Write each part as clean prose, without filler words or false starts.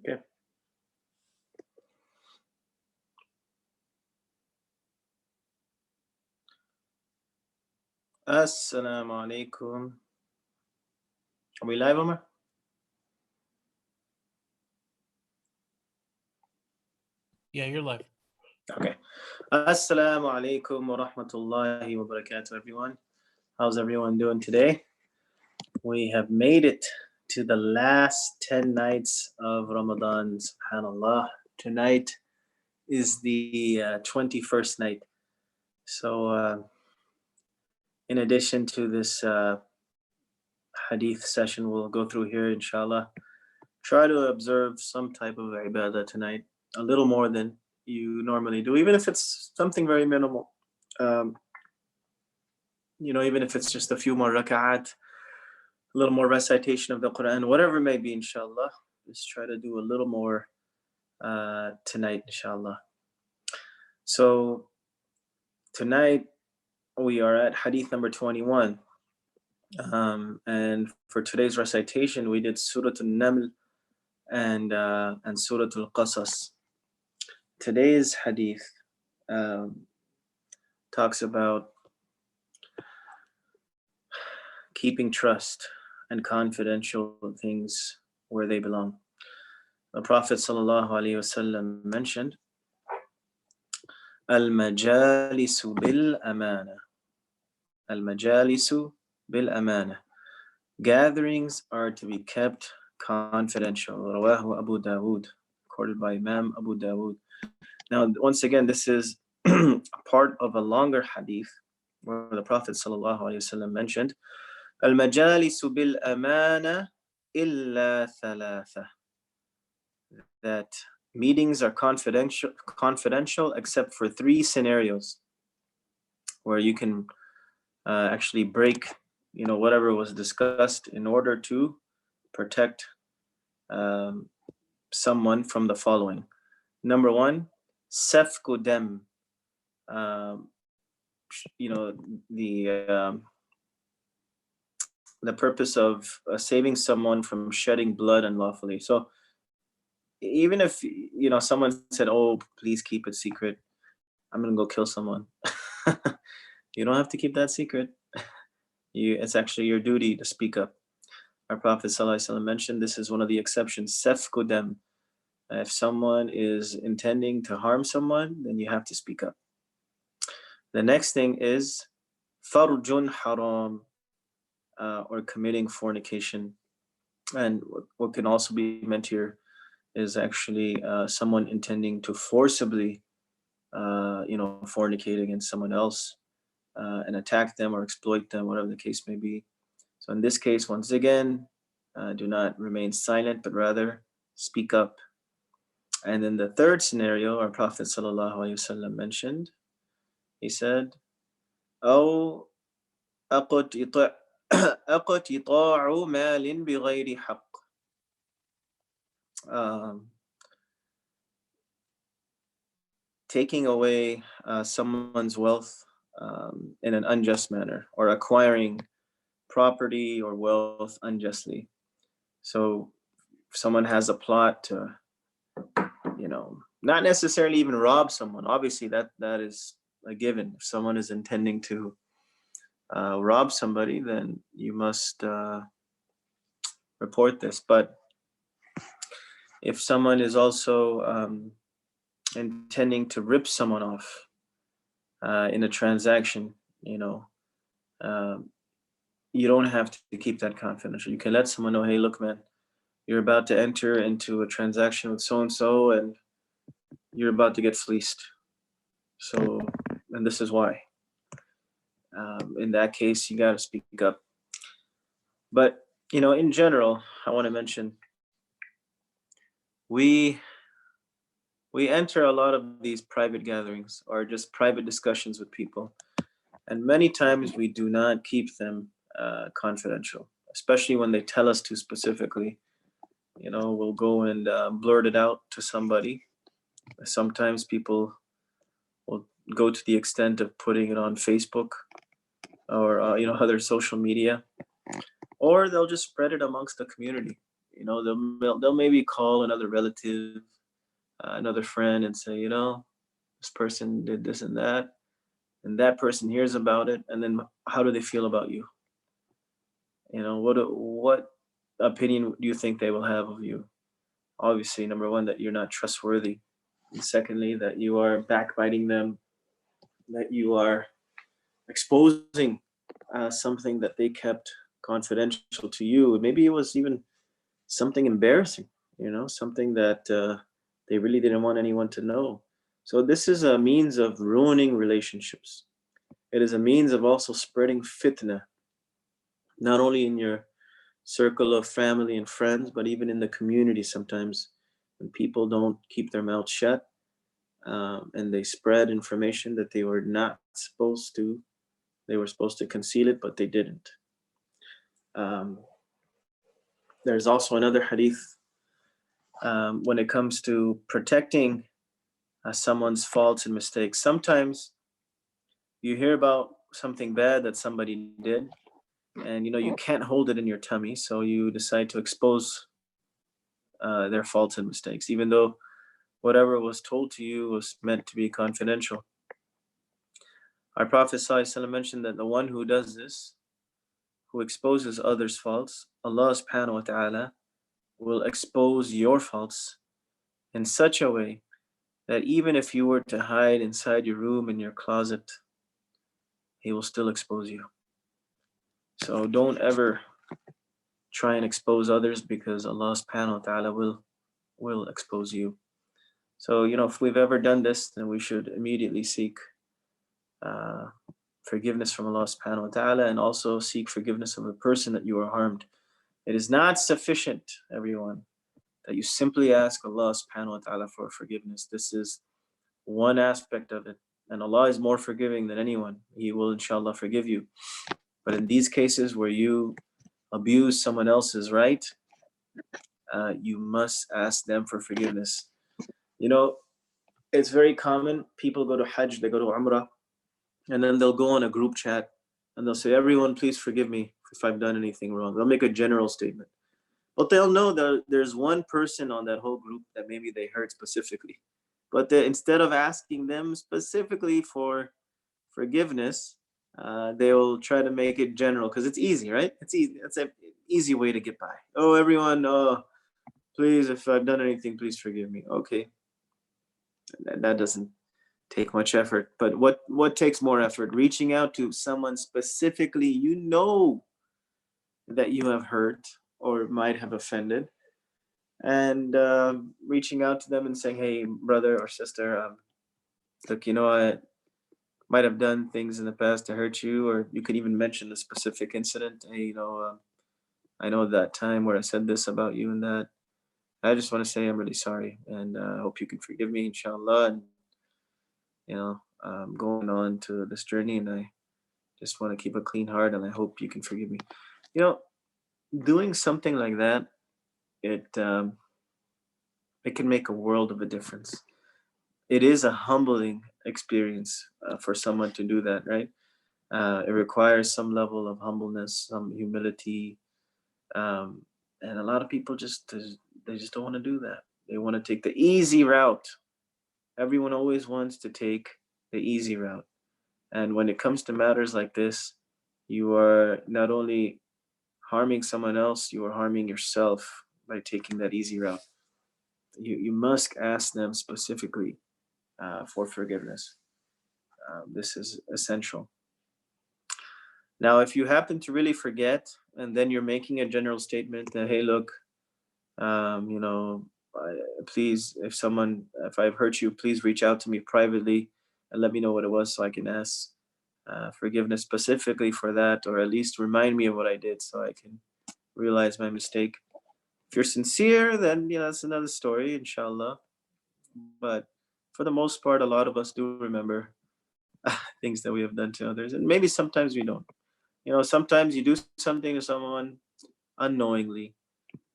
Okay. Assalamu alaikum. Are we live, Omar? Yeah, you're live. Okay. Assalamu alaikum wa rahmatullahi wa barakatuh, everyone. How's everyone doing today? We have made it to the last 10 nights of Ramadan, subhanAllah. Tonight is the 21st night. So in addition to this hadith session we'll go through here, inshallah, try to observe some type of ibadah tonight, a little more than you normally do, even if it's something very minimal. Even if it's just a few more rak'at, a little more recitation of the Quran, whatever it may be, inshallah. Just try to do a little more tonight, inshallah. So tonight we are at hadith number 21. And for today's recitation, we did Surah Al-Naml and Surah Al-Qasas. Today's hadith talks about keeping trust and confidential things where they belong. The Prophet ﷺ mentioned, Al-majalisu bil-amana. Al-majalisu bil-amana. Gatherings are to be kept confidential. Rawahu Abu Dawood, recorded by Imam Abu Dawood. Now, once again, this is part of a longer hadith where the Prophet ﷺ mentioned, Al-majalisu bil-amana illa thalatha. That meetings are confidential except for 3 scenarios where you can actually break whatever was discussed in order to protect someone from the following. Number 1, safku dam. The purpose of saving someone from shedding blood unlawfully. So even if someone said, oh, please keep it secret, I'm gonna go kill someone. You don't have to keep that secret. It's actually your duty to speak up. Our Prophet ﷺ mentioned this is one of the exceptions, safku dam. If someone is intending to harm someone, then you have to speak up. The next thing is farjun haram, or committing fornication. And what can also be meant here is actually someone intending to forcibly fornicate against someone else and attack them or exploit them, whatever the case may be. So in this case, once again, do not remain silent, but rather speak up. And then the third scenario, our Prophet ﷺ mentioned, he said, أو أقتطاع مال بغير حق. Taking away someone's wealth in an unjust manner, or acquiring property or wealth unjustly. So if someone has a plot to, not necessarily even rob someone, obviously that is a given. If someone is intending to rob somebody, then you must report this. But if someone is also intending to rip someone off in a transaction, you don't have to keep that confidential. You can let someone know, hey, look, man, you're about to enter into a transaction with so-and-so and you're about to get fleeced. So, and this is why. In that case, you got to speak up. But, in general, I want to mention, we enter a lot of these private gatherings or just private discussions with people. And many times we do not keep them confidential, especially when they tell us to specifically. We'll go and blurt it out to somebody. Sometimes people will go to the extent of putting it on Facebook or other social media, or they'll just spread it amongst the community. They'll maybe call another relative, another friend, and say, this person did this and that person hears about it, and then how do they feel about you? What opinion do you think they will have of you? Obviously, number one, that you're not trustworthy, and secondly, that you are backbiting them, that you are exposing something that they kept confidential to you. Maybe it was even something embarrassing, something that they really didn't want anyone to know. So this is a means of ruining relationships. It is a means of also spreading fitna, not only in your circle of family and friends, but even in the community sometimes when people don't keep their mouth shut, and they spread information that they were not supposed to. They were supposed to conceal it, but they didn't. Um, there's also another hadith when it comes to protecting someone's faults and mistakes. Sometimes you hear about something bad that somebody did, and you can't hold it in your tummy, so you decide to expose their faults and mistakes, even though whatever was told to you was meant to be confidential. Our Prophet ﷺ mentioned that the one who does this, who exposes others' faults, Allah subhanahu wa ta'ala will expose your faults in such a way that even if you were to hide inside your room in your closet, He will still expose you. So don't ever try and expose others, because Allah subhanahu wa ta'ala will expose you. So, if we've ever done this, then we should immediately seek uh, forgiveness from Allah subhanahu wa ta'ala, and also seek forgiveness of the person that you are harmed. It is not sufficient, everyone, that you simply ask Allah subhanahu wa ta'ala for forgiveness. This is one aspect of it. And Allah is more forgiving than anyone. He will inshallah forgive you. But in these cases where you abuse someone else's right, you must ask them for forgiveness. It's very common. People go to Hajj, they go to Umrah, and then they'll go on a group chat and they'll say, everyone, please forgive me if I've done anything wrong. They'll make a general statement. But they'll know that there's one person on that whole group that maybe they hurt specifically. But instead of asking them specifically for forgiveness, they will try to make it general because it's easy, right? It's easy. It's an easy way to get by. Oh, everyone, please, if I've done anything, please forgive me. Okay, that doesn't take much effort. But what takes more effort? Reaching out to someone specifically that you have hurt or might have offended, and reaching out to them and saying, hey, brother or sister, look, I might have done things in the past to hurt you, or you could even mention a specific incident. Hey, I know that time where I said this about you and that. I just want to say I'm really sorry, and I hope you can forgive me, inshallah. And I'm going on to this journey, and I just want to keep a clean heart, and I hope you can forgive me. You know, doing something like that, it can make a world of a difference. It is a humbling experience for someone to do that, right? It requires some level of humbleness, some humility, and a lot of people they just don't want to do that. They want to take the easy route. Everyone always wants to take the easy route, and when it comes to matters like this, you are not only harming someone else, you are harming yourself by taking that easy route. You must ask them specifically for forgiveness. This is essential. Now, if you happen to really forget, and then you're making a general statement that, hey, look, please, if I've hurt you, please reach out to me privately and let me know what it was so I can ask forgiveness specifically for that, or at least remind me of what I did so I can realize my mistake. If you're sincere, then that's another story, inshallah. But for the most part, a lot of us do remember things that we have done to others, and maybe sometimes we don't. Sometimes you do something to someone unknowingly.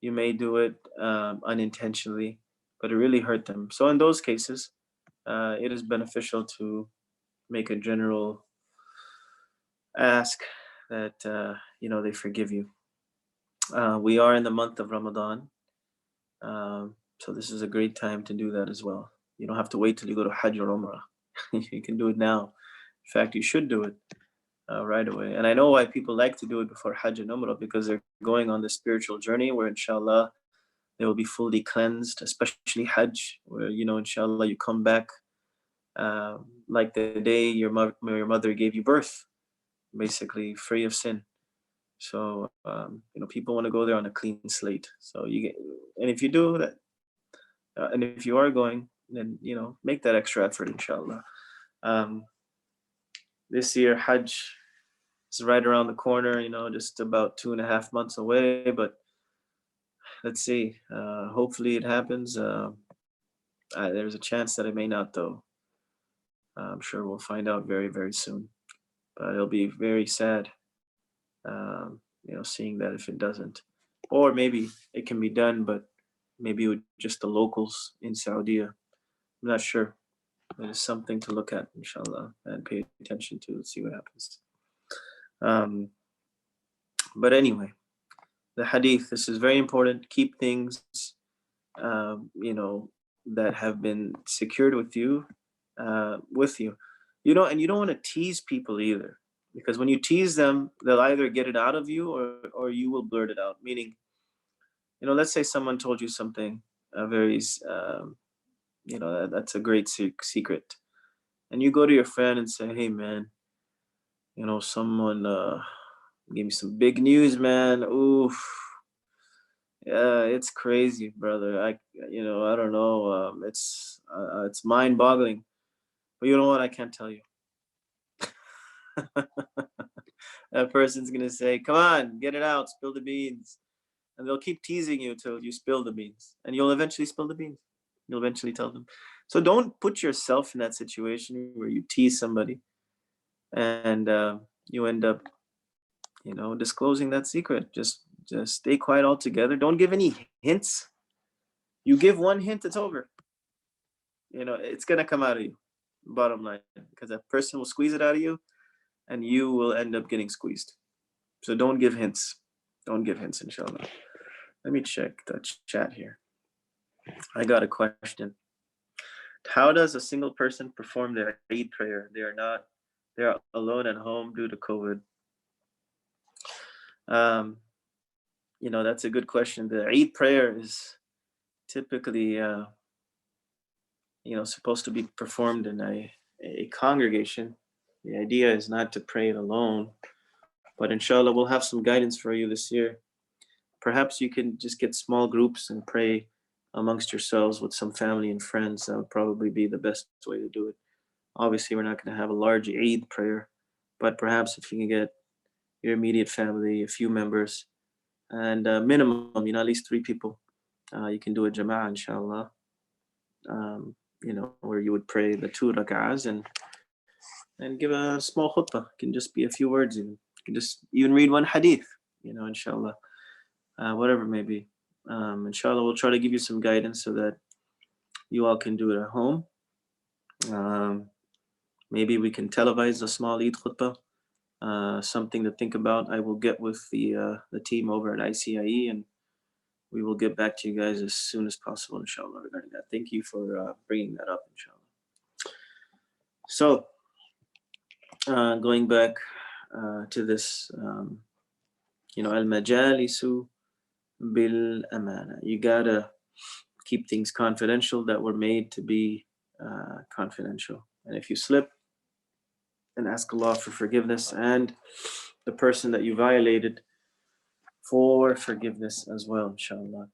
You may do it unintentionally, but it really hurt them. So in those cases, it is beneficial to make a general ask that they forgive you. We are in the month of Ramadan, so this is a great time to do that as well. You don't have to wait till you go to Hajj or Umrah. You can do it now. In fact, you should do it right away. And I know why people like to do it before Hajj and Umrah, because they're going on the spiritual journey where, inshallah, they will be fully cleansed, especially Hajj, where, inshallah, you come back like the day your mother gave you birth, basically free of sin. So, people want to go there on a clean slate. So and if you do that, and if you are going, then, make that extra effort, inshallah. Um, this year, Hajj is right around the corner, just about 2.5 months away, but let's see. Hopefully it happens. There's a chance that it may not, though. I'm sure we'll find out very, very soon. But it'll be very sad, seeing that if it doesn't. Or maybe it can be done, but maybe with just the locals in Saudi. I'm not sure. It is something to look at, inshallah, and pay attention to. See what happens. Um, but anyway, the hadith. This is very important. Keep things, that have been secured with you, with you. And you don't want to tease people either, because when you tease them, they'll either get it out of you, or you will blurt it out. Meaning, let's say someone told you something very, that's a great secret, and you go to your friend and say, "Hey, man, someone gave me some big news, man. Oof, yeah, it's crazy, brother. I don't know. It's mind-boggling. But you know what? I can't tell you." That person's gonna say, "Come on, get it out, spill the beans," and they'll keep teasing you till you spill the beans, and you'll eventually spill the beans. You'll eventually tell them. So don't put yourself in that situation where you tease somebody, and you end up, disclosing that secret. Just stay quiet altogether. Don't give any hints. You give one hint, it's over. It's gonna come out of you. Bottom line, because that person will squeeze it out of you, and you will end up getting squeezed. So don't give hints. Don't give hints, inshallah. Let me check the chat here. I got a question. How does a single person perform their Eid prayer? They are alone at home due to COVID. Um, that's a good question. The Eid prayer is typically, supposed to be performed in a congregation. The idea is not to pray it alone, but inshallah, we'll have some guidance for you this year. Perhaps you can just get small groups and pray amongst yourselves with some family and friends. That would probably be the best way to do it. Obviously, we're not going to have a large Eid prayer, but perhaps if you can get your immediate family, a few members, and minimum, at least 3 people, you can do a jama'ah, inshallah, where you would pray the 2 rak'ahs and give a small khutbah. It can just be a few words. Even. You can just even read one hadith, inshallah, whatever it may be. Inshallah, we'll try to give you some guidance so that you all can do it at home. Maybe we can televise a small Eid khutbah. Something to think about. I will get with the team over at ICIE, and we will get back to you guys as soon as possible, inshallah, regarding that. Thank you for bringing that up, inshallah. So, going back to this, al-majalisu bil-amana. You gotta keep things confidential that were made to be confidential. And if you slip, then ask Allah for forgiveness, and the person that you violated for forgiveness as well, inshallah.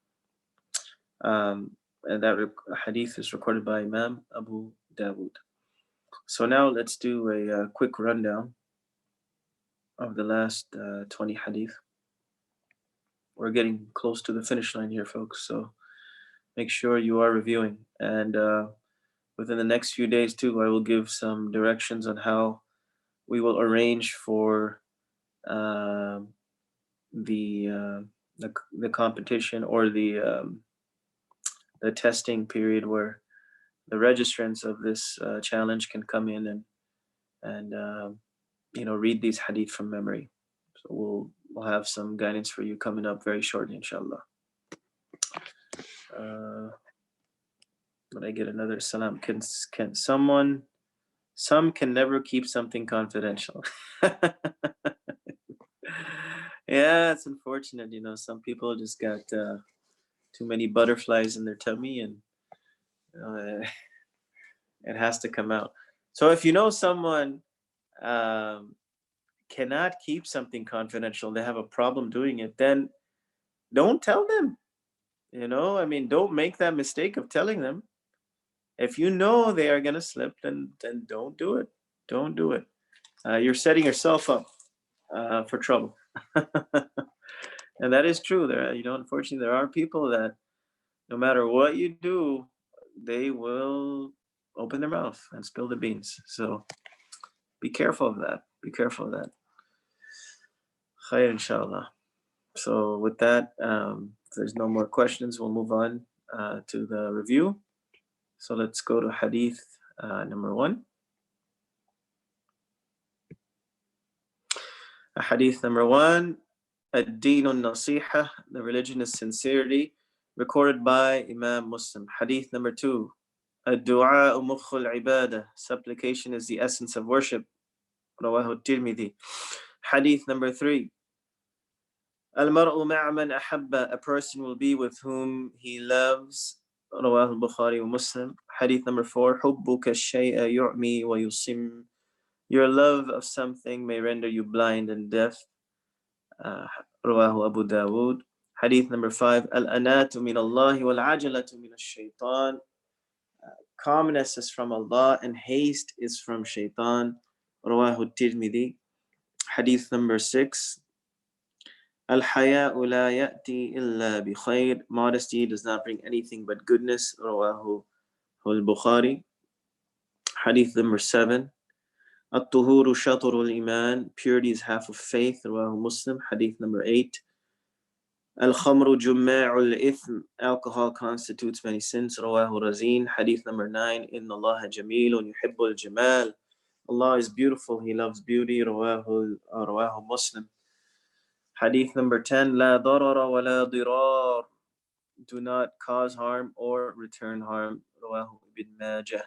And that hadith is recorded by Imam Abu Dawood. So now let's do a quick rundown of the last 20 hadith. We're getting close to the finish line here, folks. So make sure you are reviewing. And within the next few days, too, I will give some directions on how we will arrange for the competition, or the testing period, where the registrants of this challenge can come in and read these hadith from memory. So we'll have some guidance for you coming up very shortly, inshallah. When I get another salam, can some can never keep something confidential. Yeah, it's unfortunate, some people just got too many butterflies in their tummy, and uh, it has to come out. So if you know someone um, cannot keep something confidential, they have a problem doing it, then don't tell them. Don't make that mistake of telling them. If you know they are gonna slip, then don't do it. Don't do it. You're setting yourself up for trouble. And that is true. Unfortunately, there are people that no matter what you do, they will open their mouth and spill the beans. So be careful of that. Be careful of that. Khair, inshallah. So with that, if there's no more questions, we'll move on to the review. So let's go to hadith number 1. Hadith number 1, Ad-Din al-Nasiha, the religion is sincerity, recorded by Imam Muslim. Hadith number 2, Ad-Du'a Mukhul Ibadah, supplication is the essence of worship. Rawahu Tirmidhi. Hadith number 3, Al-Mar'u Ma'man Ahabba, a person will be with whom he loves. Rawahu Bukhari wa Muslim. Hadith number 4, Hubbuka shay'a yu'mi wa yusim, your love of something may render you blind and deaf. Rawahu Abu Dawood. Hadith number 5, Al-anatu min Allah wal-ajalatu min ash-shaytan, calmness is from Allah and haste is from shaitan. Rawahu Tirmidhi. Hadith number 6, Al-haya'u la ya'ti illa bi khair, modesty does not bring anything but goodness. Rawahu al-Bukhari. Hadith number 7, At-tuhuru shatrul iman, purity is half of faith. Rawahu Muslim. Hadith number 8, Al-khamru jumma'ul ithm, alcohol constitutes many sins. Rawahu Razin. Hadith number 9, Inna Allaha jamilun yuhibbul jamal, Allah is beautiful, He loves beauty. Rawahu Muslim. Hadith number 10, La darara wa la dirar, do not cause harm or return harm. Rawahu Ibn Majah.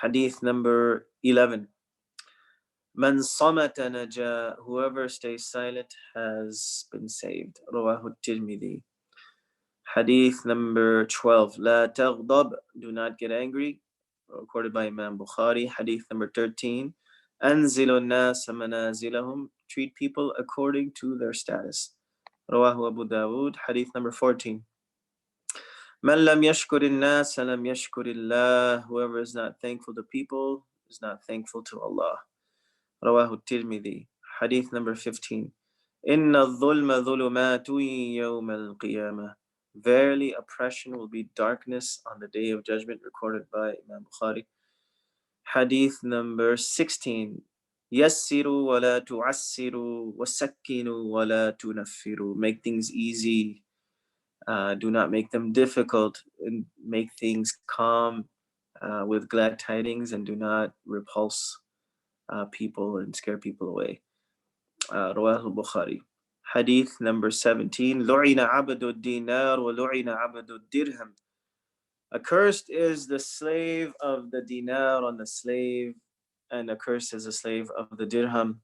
Hadith number 11, Man samata naja, whoever stays silent has been saved. Rawahu Tirmidhi. Hadith number 12, La taghdab, do not get angry, recorded by Imam Bukhari. Hadith number 13, Anzilu nasa manazilahum, treat people according to their status. Rawahu Abu Dawood. Hadith number 14, Man lam yashkurin nas lam yashkurillah, whoever is not thankful to people is not thankful to Allah. Rawahu Tirmidhi. Hadith number 15, Inna dhulma dhulumatu yawm al-qiyamah, verily oppression will be darkness on the day of judgment, recorded by Imam Bukhari. Hadith number 16, Yassiru wa la tu'assiru wasakkinu wa la tunaffiru, make things easy, do not make them difficult, and make things calm with glad tidings, and do not repulse people and scare people away. Rawahu Bukhari. Hadith number 17, Lu'ina abadu dinar wa lu'ina abadu dirham, accursed is the slave of the dinar on the slave, and accursed is the slave of the dirham.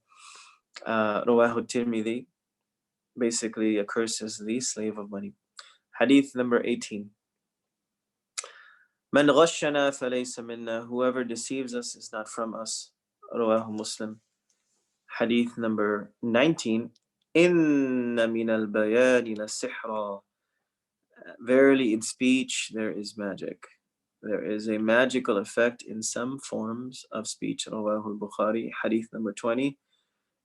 Rawahu Tirmidhi. Basically, accursed is the slave of money. Hadith number 18, Man ghashana falaysa minna, whoever deceives us is not from us. Rawahu Muslim. Hadith number 19, Inna min al-bayani la sihra, verily in speech there is magic. There is a magical effect in some forms of speech. Rawahu al-Bukhari. Hadith number 20,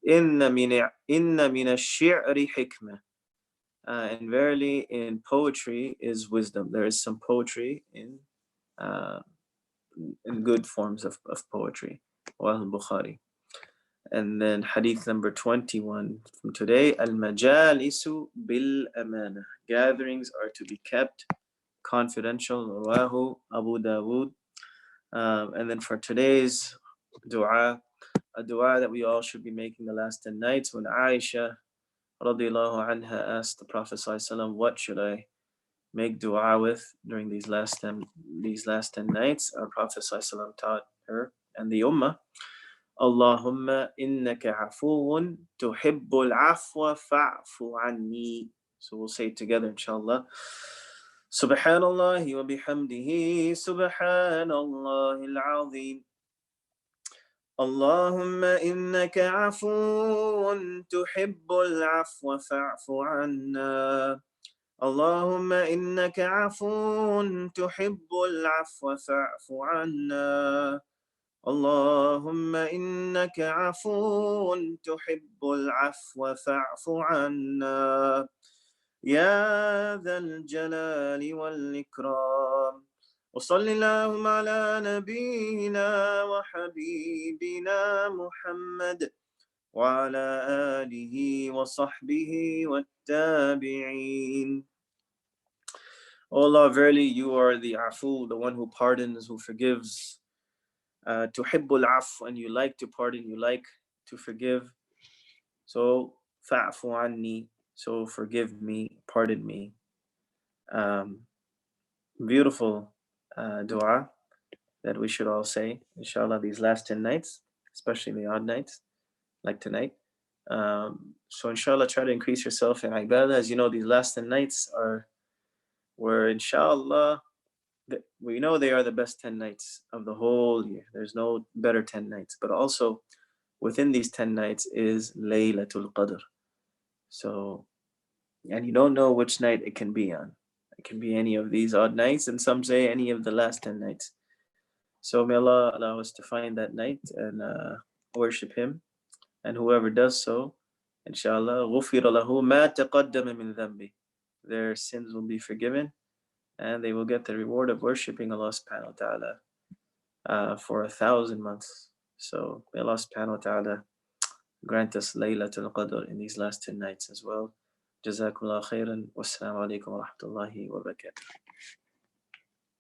Inna min ash-shi'ri hikmah, and verily in poetry is wisdom. There is some poetry in good forms of poetry. Rawahu al-Bukhari. And then hadith number 21 from today, Al-majalisu bil-amana, gatherings are to be kept confidential. Rawahu Abu Dawood. And then for today's dua, a dua that we all should be making the last 10 nights. When Aisha radiallahu anha asked the Prophet ﷺ, what should I make dua with during these last 10 nights? Our Prophet ﷺ taught her and the Ummah, Allahumma innaka afuun tuhibbul afwa fa'fu anni. So we'll say it together, inshallah. Subhanallah wa bihamdihi, subhanallah al-azim. Allahumma innaka afuun tuhibbul afwa fa'fu anna. Allahumma innaka afuun tuhibbul afwa fa'fu anna. اللهم إنك عفو تحب العفو فاعف عنا يا ذا الجلال والإكرام وصل اللهم على نبينا وحبيبنا محمد وعلى آله وصحبه والتابعين. O Allah, verily you are the Afu, the one who pardons, who forgives. Tuhibbul af, and you like to pardon, you like to forgive. So fa'fu anni, so forgive me, pardon me. Beautiful dua that we should all say, inshallah, these last 10 nights, especially the odd nights, like tonight. So inshallah, try to increase yourself in ibadah. As you know, these last 10 nights are where inshallah, we know they are the best 10 nights of the whole year. There's no better 10 nights. But also within these 10 nights is Laylatul Qadr. So, and you don't know which night it can be on. It can be any of these odd nights, and some say any of the last 10 nights. So may Allah allow us to find that night and worship Him. And whoever does so, inshallah, غُفِرَ لَهُ مَا تَقَدَّمَ مِنْ ذَنْبِهِ. Their sins will be forgiven, and they will get the reward of worshipping Allah subhanahu wa ta'ala for 1,000 months. So may Allah subhanahu wa ta'ala grant us Laylatul Qadr in these last 10 nights as well. Jazakumullah khairan. Wassalamu alaikum wa rahmatullahi wa barakatuh.